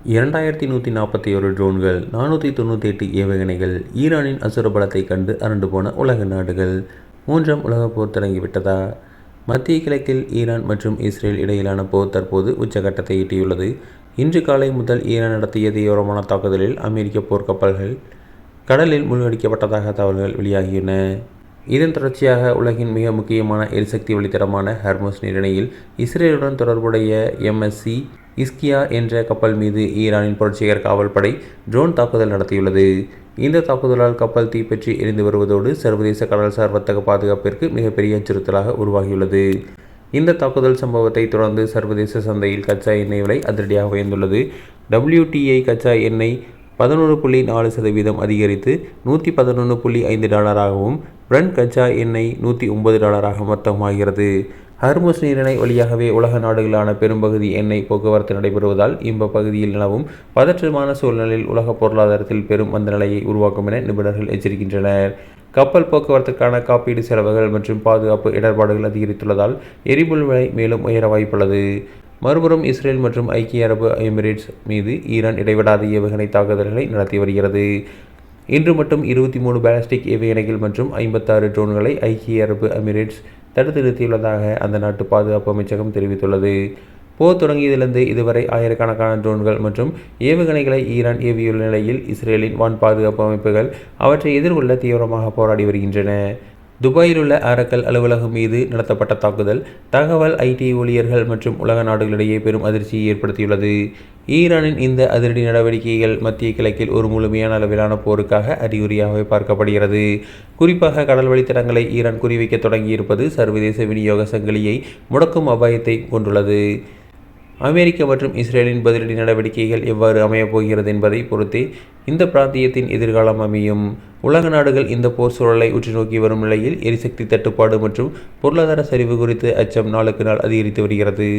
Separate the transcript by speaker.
Speaker 1: 2141 ட்ரோன்கள், 498 ஏவுகணைகள். ஈரானின் அசுர பலத்தை கண்டு அரண்டு போன உலக நாடுகள். 3ஆம் உலகப் போர் தொடங்கிவிட்டதா? மத்திய கிழக்கில் ஈரான் மற்றும் இஸ்ரேல் இடையிலான போர் தற்போது உச்சகட்டத்தை எட்டியுள்ளது. இன்று காலை முதல் ஈரான் நடத்திய தீவிரமான தாக்குதலில் அமெரிக்க போர்க்கப்பல்கள் கடலில் மூழ்கடிக்கப்பட்டதாக தகவல்கள் வெளியாகியுள்ளன. இதன் தொடர்ச்சியாக உலகின் மிக முக்கியமான எரிசக்தி வழித்தடமான ஹர்முஸ் நீரிணையில் இஸ்ரேலுடன் தொடர்புடைய MSC இஸ்கியா என்ற கப்பல் மீது ஈரானின் புரட்சிகர காவல் படை ட்ரோன் தாக்குதல் நடத்தியுள்ளது. இந்த தாக்குதலால் கப்பல் தீப்பற்றி எரிந்து வருவதோடு சர்வதேச கடல்சார் வர்த்தக பாதுகாப்பிற்கு மிகப்பெரிய அச்சுறுத்தலாக உருவாகியுள்ளது. இந்த தாக்குதல் சம்பவத்தை தொடர்ந்து சர்வதேச சந்தையில் கச்சா எண்ணெய் விலை அதிரடியாக உயர்ந்துள்ளது. WTI கச்சா எண்ணெய் 11.4% அதிகரித்து $111.5 பிரண்ட் கச்சா எண்ணெய் $109 மொத்தமாகிறது. ஹர்முஸ் நீரிணை வழியாகவே உலக நாடுகளான பெரும்பகுதி எண்ணெய் போக்குவரத்து நடைபெறுவதால் பகுதியில் நிலவும் பதற்றமான சூழ்நிலையில் உலக பொருளாதாரத்தில் பெரும் மந்த நிலையை உருவாக்கும் என நிபுணர்கள் எச்சரிக்கின்றனர். கப்பல் போக்குவரத்துக்கான காப்பீடு செலவுகள் மற்றும் பாதுகாப்பு இடர்பாடுகள் அதிகரித்துள்ளதால் எரிபொருள் விலை மேலும் உயர வாய்ப்புள்ளது. மறுபுறம் இஸ்ரேல் மற்றும் ஐக்கிய அரபு எமிரேட்ஸ் மீது ஈரான் இடைவிடாத ஏவுகணை தாக்குதல்களை நடத்தி வருகிறது. இன்று மட்டும் 23 பாலிஸ்டிக் ஏவுகணைகள் மற்றும் 56 ட்ரோன்களை ஐக்கிய அரபு எமிரேட்ஸ் தடுத்து நிறுத்தியுள்ளதாக அந்த நாட்டு பாதுகாப்பு அமைச்சகம் தெரிவித்துள்ளது. போர் தொடங்கியதிலிருந்து இதுவரை ஆயிரக்கணக்கான ட்ரோன்கள் மற்றும் ஏவுகணைகளை ஈரான் ஏவியுள்ள நிலையில் இஸ்ரேலின் வான் பாதுகாப்பு அமைப்புகள் அவற்றை எதிர்கொள்ள தீவிரமாக போராடி வருகின்றன. துபாயில் உள்ள ஆரக்கல் அலுவலகம் மீது நடத்தப்பட்ட தாக்குதல் தகவல் IT ஊழியர்கள் மற்றும் உலக நாடுகளிடையே பெரும் அதிர்ச்சியை ஏற்படுத்தியுள்ளது. ஈரானின் இந்த அதிரடி நடவடிக்கைகள் மத்திய கிழக்கில் ஒரு முழுமையான அளவிலான போருக்காக அறிகுறியாகவே பார்க்கப்படுகிறது. குறிப்பாக கடல் வழித்தடங்களை ஈரான் குறிவைக்க தொடங்கியிருப்பது சர்வதேச விநியோக சங்கிலியை முடக்கும் அபாயத்தை கொண்டுள்ளது. அமெரிக்க மற்றும் இஸ்ரேலின் பதிலடி நடவடிக்கைகள் எவ்வாறு அமையப்போகிறது என்பதை பொறுத்தே இந்த பிராந்தியத்தின் எதிர்காலம் அமையும். உலக நாடுகள் இந்த போர் சூழலை உற்று நோக்கி வரும் நிலையில் எரிசக்தி தட்டுப்பாடு மற்றும் பொருளாதார சரிவு குறித்து அச்சம் நாளுக்கு நாள் அதிகரித்து வருகிறது.